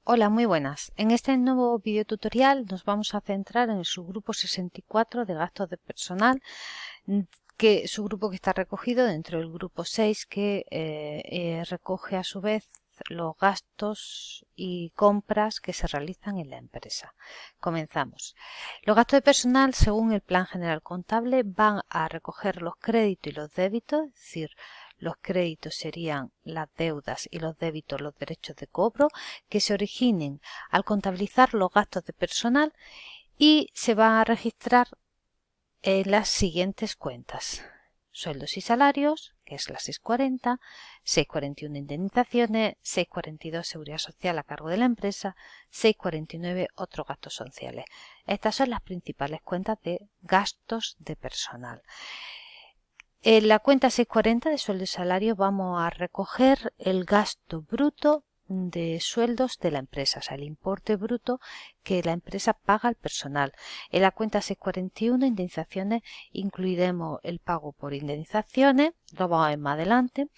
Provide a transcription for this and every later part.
Hola, muy buenas. En este nuevo video tutorial nos vamos a centrar en el subgrupo 64 de gastos de personal, subgrupo que está recogido dentro del grupo 6 que recoge a su vez los gastos y compras que se realizan en la empresa. Comenzamos. Los gastos de personal, según el Plan General Contable, van a recoger los créditos y los débitos, es decir, los créditos serían las deudas y los débitos los derechos de cobro que se originen al contabilizar los gastos de personal y se van a registrar en las siguientes cuentas: sueldos y salarios, que es la 640, 641 indemnizaciones, 642 seguridad social a cargo de la empresa, 649 otros gastos sociales. Estas son las principales cuentas de gastos de personal. En la cuenta 640 de sueldo y salario vamos a recoger el gasto bruto de sueldos de la empresa, o sea, el importe bruto que la empresa paga al personal. En la cuenta 641 indemnizaciones incluiremos el pago por indemnizaciones, lo vamos a ver más adelante.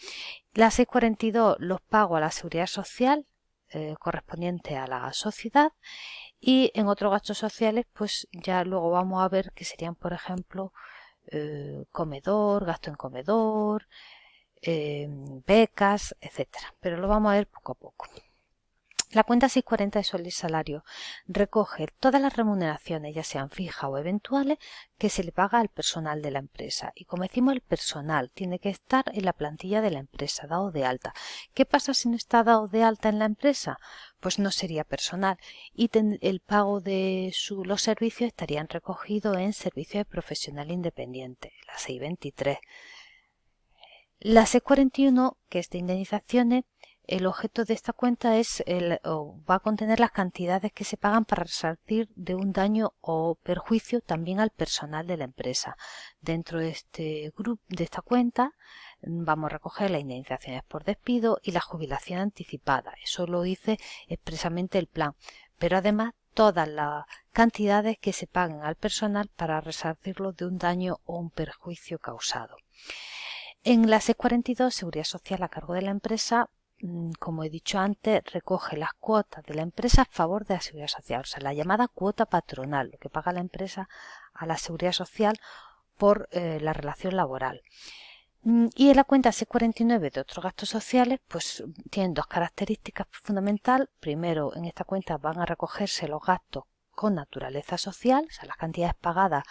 La 642 los pagos a la seguridad social correspondiente a la sociedad, y en otros gastos sociales pues ya luego vamos a ver que serían, por ejemplo, comedor, gasto en comedor, becas, etcétera. Pero lo vamos a ver poco a poco. La cuenta 640 de sueldo y salario recoge todas las remuneraciones, ya sean fijas o eventuales, que se le paga al personal de la empresa. Y como decimos, el personal tiene que estar en la plantilla de la empresa, dado de alta. ¿Qué pasa si no está dado de alta en la empresa? Pues no sería personal y el pago de los servicios estarían recogidos en servicios de profesional independiente, la 623. La 641, que es de indemnizaciones, el objeto de esta cuenta va a contener las cantidades que se pagan para resarcir de un daño o perjuicio también al personal de la empresa. Dentro de este grupo, de esta cuenta, vamos a recoger las indemnizaciones por despido y la jubilación anticipada. Eso lo dice expresamente el plan, pero además todas las cantidades que se paguen al personal para resarcirlo de un daño o un perjuicio causado. En la 642, seguridad social a cargo de la empresa, como he dicho antes, recoge las cuotas de la empresa a favor de la seguridad social, o sea, la llamada cuota patronal, lo que paga la empresa a la seguridad social por la relación laboral. Y en la cuenta 649 de otros gastos sociales, pues tienen dos características fundamentales. Primero, en esta cuenta van a recogerse los gastos con naturaleza social, o sea, las cantidades pagadas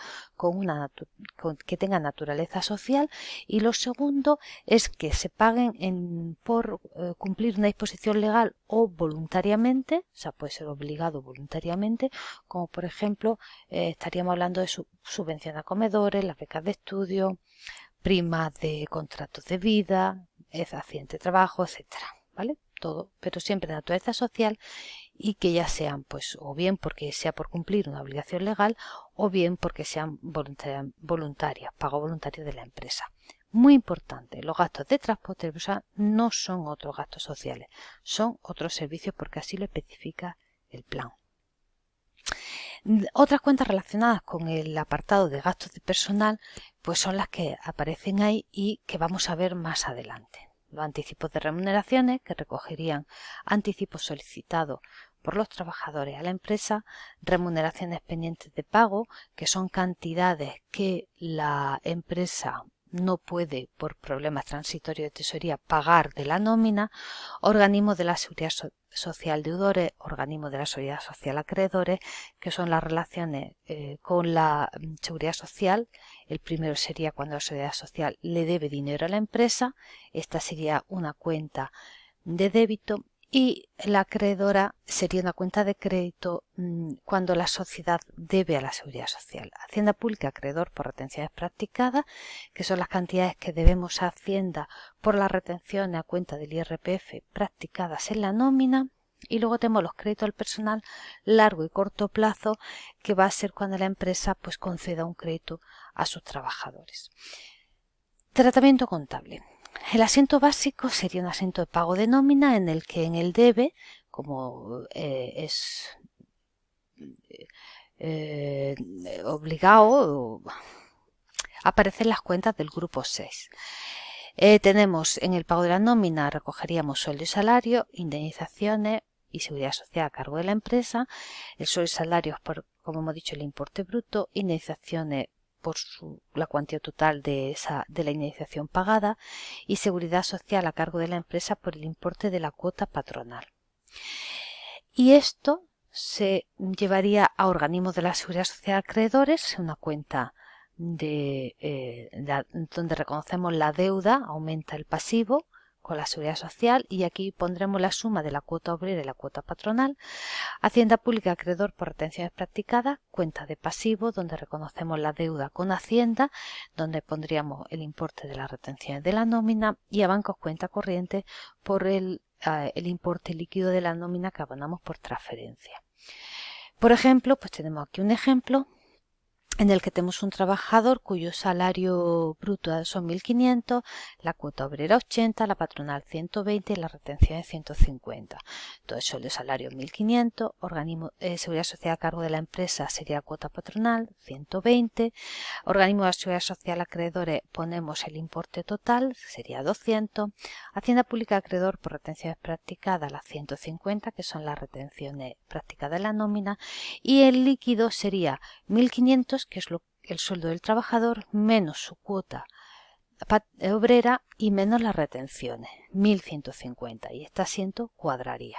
que tengan naturaleza social, y lo segundo es que se paguen por cumplir una disposición legal o voluntariamente, o sea, puede ser obligado voluntariamente, como por ejemplo estaríamos hablando de subvención a comedores, las becas de estudio, primas de contratos de vida, accidente de trabajo, etcétera, ¿vale? Todo, pero siempre de naturaleza social, y que ya sean, pues, o bien porque sea por cumplir una obligación legal, o bien porque sean voluntarias, pago voluntario de la empresa. Muy importante, los gastos de transporte de personal no son otros gastos sociales, son otros servicios porque así lo especifica el plan. Otras cuentas relacionadas con el apartado de gastos de personal pues son las que aparecen ahí y que vamos a ver más adelante. Los anticipos de remuneraciones, que recogerían anticipos solicitados por los trabajadores a la empresa, remuneraciones pendientes de pago, que son cantidades que la empresa no puede, por problemas transitorios de tesorería, pagar de la nómina, organismos de la seguridad social deudores, organismos de la seguridad social acreedores, que son las relaciones con la seguridad social. El primero sería cuando la seguridad social le debe dinero a la empresa, esta sería una cuenta de débito, y la acreedora sería una cuenta de crédito cuando la sociedad debe a la seguridad social. Hacienda pública, acreedor por retenciones practicadas, que son las cantidades que debemos a Hacienda por las retenciones a cuenta del IRPF practicadas en la nómina. Y luego tenemos los créditos al personal largo y corto plazo, que va a ser cuando la empresa pues conceda un crédito a sus trabajadores. Tratamiento contable. El asiento básico sería un asiento de pago de nómina en el que en el debe, como es obligado, aparecen las cuentas del grupo 6. Tenemos en el pago de la nómina, recogeríamos sueldo y salario, indemnizaciones, y seguridad social a cargo de la empresa, el sueldo y salarios por, como hemos dicho, el importe bruto, indemnizaciones por la cuantía total de la indemnización pagada y seguridad social a cargo de la empresa por el importe de la cuota patronal. Y esto se llevaría a organismos de la seguridad social acreedores, una cuenta donde reconocemos la deuda, aumenta el pasivo con la seguridad social y aquí pondremos la suma de la cuota obrera y la cuota patronal. Hacienda pública acreedor por retenciones practicadas, cuenta de pasivo donde reconocemos la deuda con Hacienda, donde pondríamos el importe de las retenciones de la nómina, y a bancos cuenta corriente por el importe líquido de la nómina que abonamos por transferencia. Por ejemplo, pues tenemos aquí un ejemplo en el que tenemos un trabajador cuyo salario bruto son 1.500, la cuota obrera 80, la patronal 120 y la retención es 150. Entonces, sueldo de salario 1.500, organismo seguridad social a cargo de la empresa sería cuota patronal 120, organismo de seguridad social acreedores ponemos el importe total, sería 200, Hacienda pública acreedor por retenciones practicadas las 150, que son las retenciones practicadas en la nómina, y el líquido sería 1.500, que es el sueldo del trabajador, menos su cuota obrera y menos las retenciones, 1.150, y este asiento cuadraría.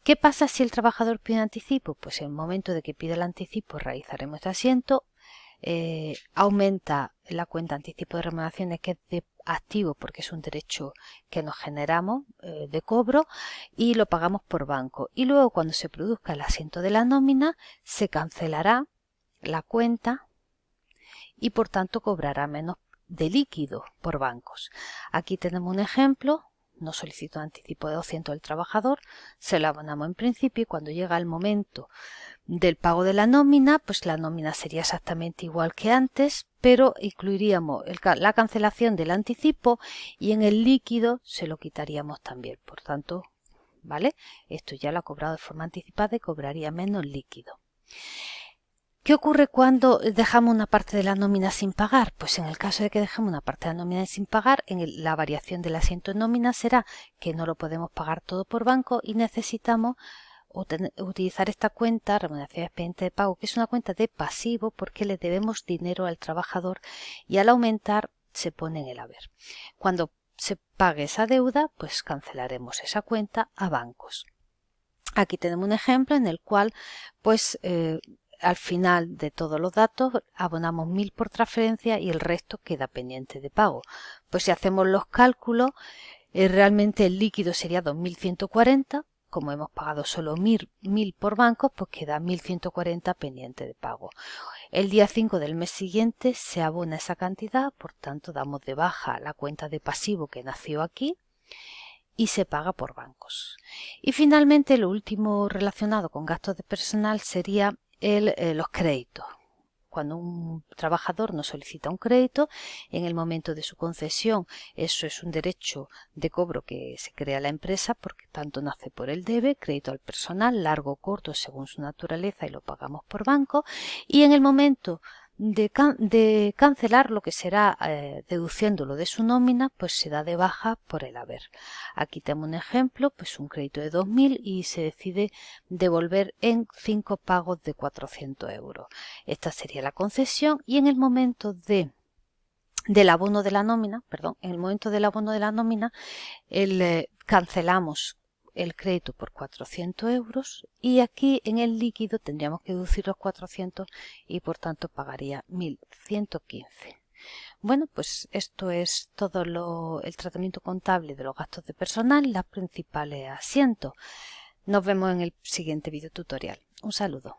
¿Qué pasa si el trabajador pide anticipo? Pues en el momento de que pide el anticipo realizaremos este asiento, aumenta la cuenta anticipo de remuneraciones, que es de activo porque es un derecho que nos generamos de cobro, y lo pagamos por banco, y luego cuando se produzca el asiento de la nómina se cancelará la cuenta y por tanto cobrará menos de líquido por bancos. Aquí tenemos un ejemplo. No solicito anticipo de 200 del trabajador, se lo abonamos en principio y cuando llega el momento del pago de la nómina, pues la nómina sería exactamente igual que antes, pero incluiríamos la cancelación del anticipo y en el líquido se lo quitaríamos también. Por tanto, ¿vale? Esto ya lo ha cobrado de forma anticipada y cobraría menos líquido. ¿Qué ocurre cuando dejamos una parte de la nómina sin pagar? Pues en el caso de que dejemos una parte de la nómina sin pagar, la variación del asiento en nómina será que no lo podemos pagar todo por banco y necesitamos utilizar esta cuenta, remuneración expediente de pago, que es una cuenta de pasivo porque le debemos dinero al trabajador y al aumentar se pone en el haber. Cuando se pague esa deuda, pues cancelaremos esa cuenta a bancos. Aquí tenemos un ejemplo en el cual pues al final de todos los datos abonamos 1.000 por transferencia y el resto queda pendiente de pago. Pues si hacemos los cálculos, realmente el líquido sería 2.140. Como hemos pagado solo 1.000 por banco, pues queda 1.140 pendiente de pago. El día 5 del mes siguiente se abona esa cantidad, por tanto damos de baja la cuenta de pasivo que nació aquí y se paga por bancos. Y finalmente lo último relacionado con gastos de personal sería los créditos. Cuando un trabajador nos solicita un crédito, en el momento de su concesión, eso es un derecho de cobro que se crea la empresa porque tanto nace por el debe, crédito al personal, largo o corto según su naturaleza y lo pagamos por banco, y en el momento de cancelar lo que será deduciéndolo de su nómina, pues se da de baja por el haber. Aquí tenemos un ejemplo, pues un crédito de 2.000 y se decide devolver en 5 pagos de 400 euros. Esta sería la concesión y en el momento del abono de la nómina, cancelamos el crédito por 400 euros y aquí en el líquido tendríamos que deducir los 400 y por tanto pagaría 1.115. Bueno, pues esto es todo el tratamiento contable de los gastos de personal, las principales asientos. Nos vemos en el siguiente video tutorial. Un saludo.